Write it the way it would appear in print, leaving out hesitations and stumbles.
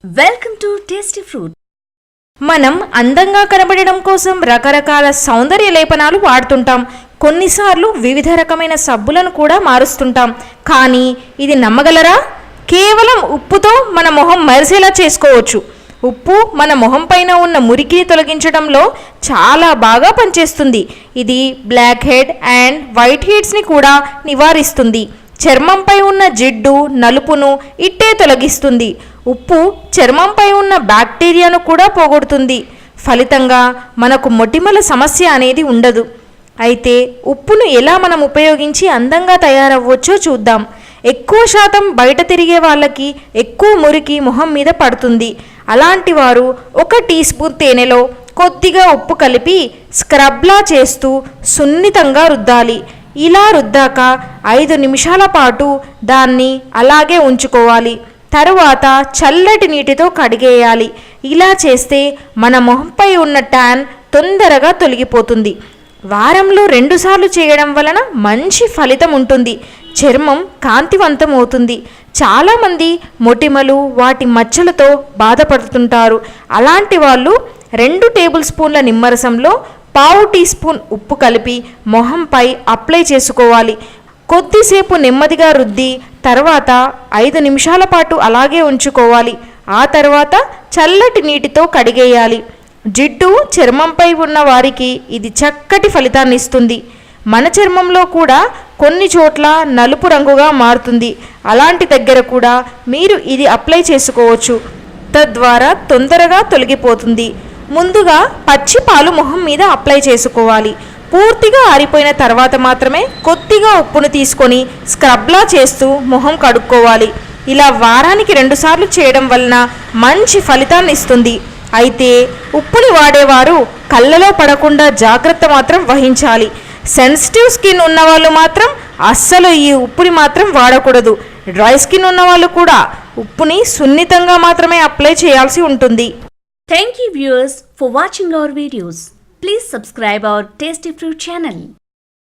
Welcome to tasty fruit. మనం అందంగా కనబడడం కోసం రకరకాల సౌందర్య లేపనాలు వాడుతుంటాం. కొన్నిసార్లు వివిధ రకమైన సబ్బులను కూడా మారుస్తుంటాం. కానీ ఇది నమ్మగలరా? కేవలం ఉప్పుతో మన మొహం మెరిసేలా చేసుకోవచ్చు. ఉప్పు మన మొహం పైన ఉన్న మురికిని తొలగించడంలో చాలా బాగా పనిచేస్తుంది. ఇది బ్లాక్ హెడ్ అండ్ వైట్ హెడ్స్ని కూడా నివారిస్తుంది. చర్మంపై ఉన్న జిడ్డు నలుపును ఇట్టే తొలగిస్తుంది. ఉప్పు చర్మంపై ఉన్న బ్యాక్టీరియాను కూడా పోగొడుతుంది. ఫలితంగా మనకు మొటిమల సమస్య అనేది ఉండదు. అయితే ఉప్పును ఎలా మనం ఉపయోగించి అందంగా తయారవ్వచ్చో చూద్దాం. ఎక్కువ శాతం బయట తిరిగే వాళ్ళకి ఎక్కువ మురికి మొహం మీద పడుతుంది. అలాంటి వారు 1 టీ స్పూన్ తేనెలో కొద్దిగా ఉప్పు కలిపి స్క్రబ్లా చేస్తూ సున్నితంగా రుద్దాలి. ఇలా రుద్దాక 5 నిమిషాల పాటు దాన్ని అలాగే ఉంచుకోవాలి. తరువాత చల్లటి నీటితో కడిగేయాలి. ఇలా చేస్తే మన మొహంపై ఉన్న ట్యాన్ తొందరగా తొలగిపోతుంది. వారంలో 2 సార్లు చేయడం వలన మంచి ఫలితం ఉంటుంది. చర్మం కాంతివంతం అవుతుంది. చాలామంది మొటిమలు వాటి మచ్చలతో బాధపడుతుంటారు. అలాంటి వాళ్ళు 2 టేబుల్ స్పూన్ల నిమ్మరసంలో 1/2 టీ స్పూన్ ఉప్పు కలిపి మొహంపై అప్లై చేసుకోవాలి. కొద్దిసేపు నెమ్మదిగా రుద్ది తర్వాత 5 నిమిషాల పాటు అలాగే ఉంచుకోవాలి. ఆ తర్వాత చల్లటి నీటితో కడిగేయాలి. జిడ్డు చర్మంపై ఉన్న వారికి ఇది చక్కటి ఫలితాన్ని ఇస్తుంది. మన చర్మంలో కూడా కొన్ని చోట్ల నలుపు రంగుగా మారుతుంది. అలాంటి దగ్గర కూడా మీరు ఇది అప్లై చేసుకోవచ్చు. తద్వారా తొందరగా తొలగిపోతుంది. ముందుగా పచ్చి పాలు మొహం మీద అప్లై చేసుకోవాలి. పూర్తిగా ఆరిపోయిన తర్వాత మాత్రమే కొద్దిగా ఉప్పును తీసుకొని స్క్రబ్లా చేస్తూ మొహం కడుక్కోవాలి. ఇలా వారానికి 2 సార్లు చేయడం వలన మంచి ఫలితాన్ని ఇస్తుంది. అయితే ఉప్పుని వాడేవారు కళ్ళలో పడకుండా జాగ్రత్త మాత్రం వహించాలి. సెన్సిటివ్ స్కిన్ ఉన్నవాళ్ళు మాత్రం అస్సలు ఈ ఉప్పుని మాత్రం వాడకూడదు. డ్రై స్కిన్ ఉన్నవాళ్ళు కూడా ఉప్పుని సున్నితంగా మాత్రమే అప్లై చేయాల్సి ఉంటుంది. Thank you viewers for watching our videos. Please subscribe our Tasty Fruit channel.